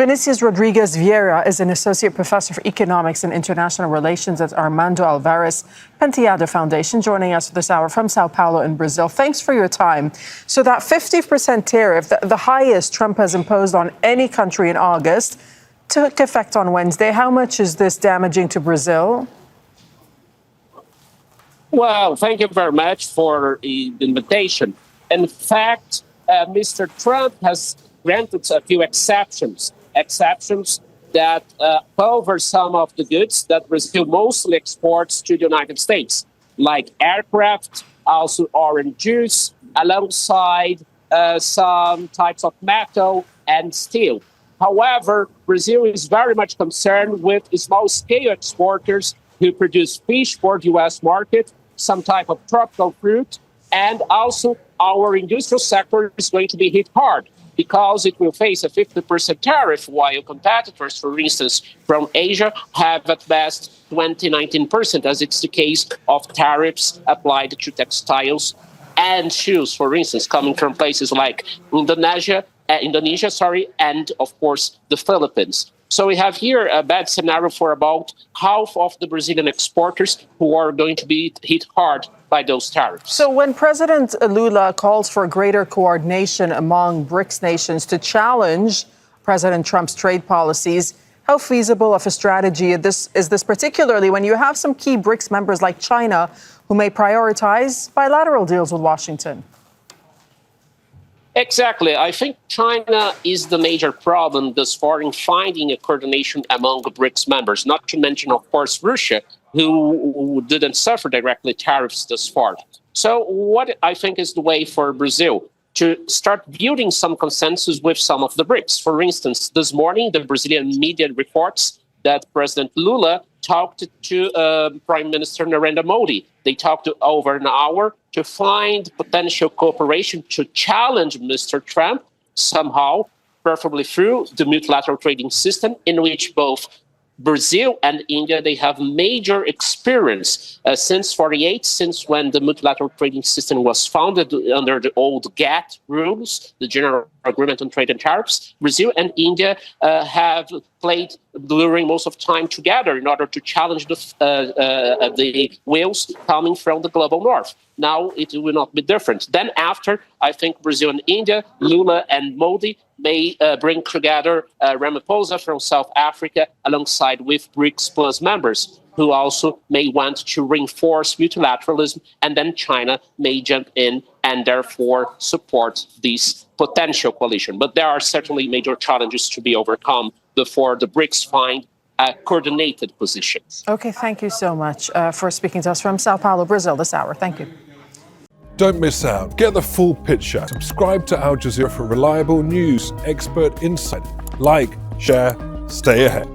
Vinicius Rodrigues Vieira is an associate professor for economics and international relations at Armando Alvares Penteado Foundation, joining us this hour from Sao Paulo in Brazil. Thanks for your time. So that 50% tariff, the highest Trump has imposed on any country in August, took effect on Wednesday. How much is this damaging to Brazil? Well, thank you very much for the invitation. In fact, Mr. Trump has granted a few exceptions that cover some of the goods that Brazil mostly exports to the United States, like aircraft, also orange juice, alongside some types of metal and steel. However, Brazil is very much concerned with small-scale exporters who produce fish for the U.S. market, some type of tropical fruit, and also our industrial sector is going to be hit hard because it will face a 50% tariff, while competitors, for instance, from Asia have at best 19%, as it's the case of tariffs applied to textiles and shoes, for instance, coming from places like Indonesia, and of course the Philippines. So we have here a bad scenario for about half of the Brazilian exporters who are going to be hit hard by those tariffs. So when President Lula calls for greater coordination among BRICS nations to challenge President Trump's trade policies, how feasible of a strategy is this, particularly when you have some key BRICS members like China who may prioritize bilateral deals with Washington? Exactly. I think China is the major problem thus far in finding a coordination among the BRICS members, not to mention, of course, Russia, who didn't suffer directly tariffs thus far. So what I think is the way for Brazil to start building some consensus with some of the BRICS. For instance, this morning, the Brazilian media reports that President Lula talked to Prime Minister Narendra Modi. They talked over an hour to find potential cooperation to challenge Mr. Trump somehow, preferably through the multilateral trading system, in which both Brazil and India, they have major experience since 1948, since when the multilateral trading system was founded under the old GATT rules, the General Agreement on Trade and Tariffs. Brazil and India have played during most of time together in order to challenge the whales coming from the global north. Now it will not be different. Then after, I think Brazil and India, Lula and Modi may bring together Ramaphosa from South Africa alongside with BRICS Plus members who also may want to reinforce multilateralism, and then China may jump in and therefore support this potential coalition. But there are certainly major challenges to be overcome before the BRICS find a coordinated position. Okay, thank you so much for speaking to us from Sao Paulo, Brazil this hour. Thank you. Don't miss out. Get the full picture. Subscribe to Al Jazeera for reliable news, expert insight. Like, share, stay ahead.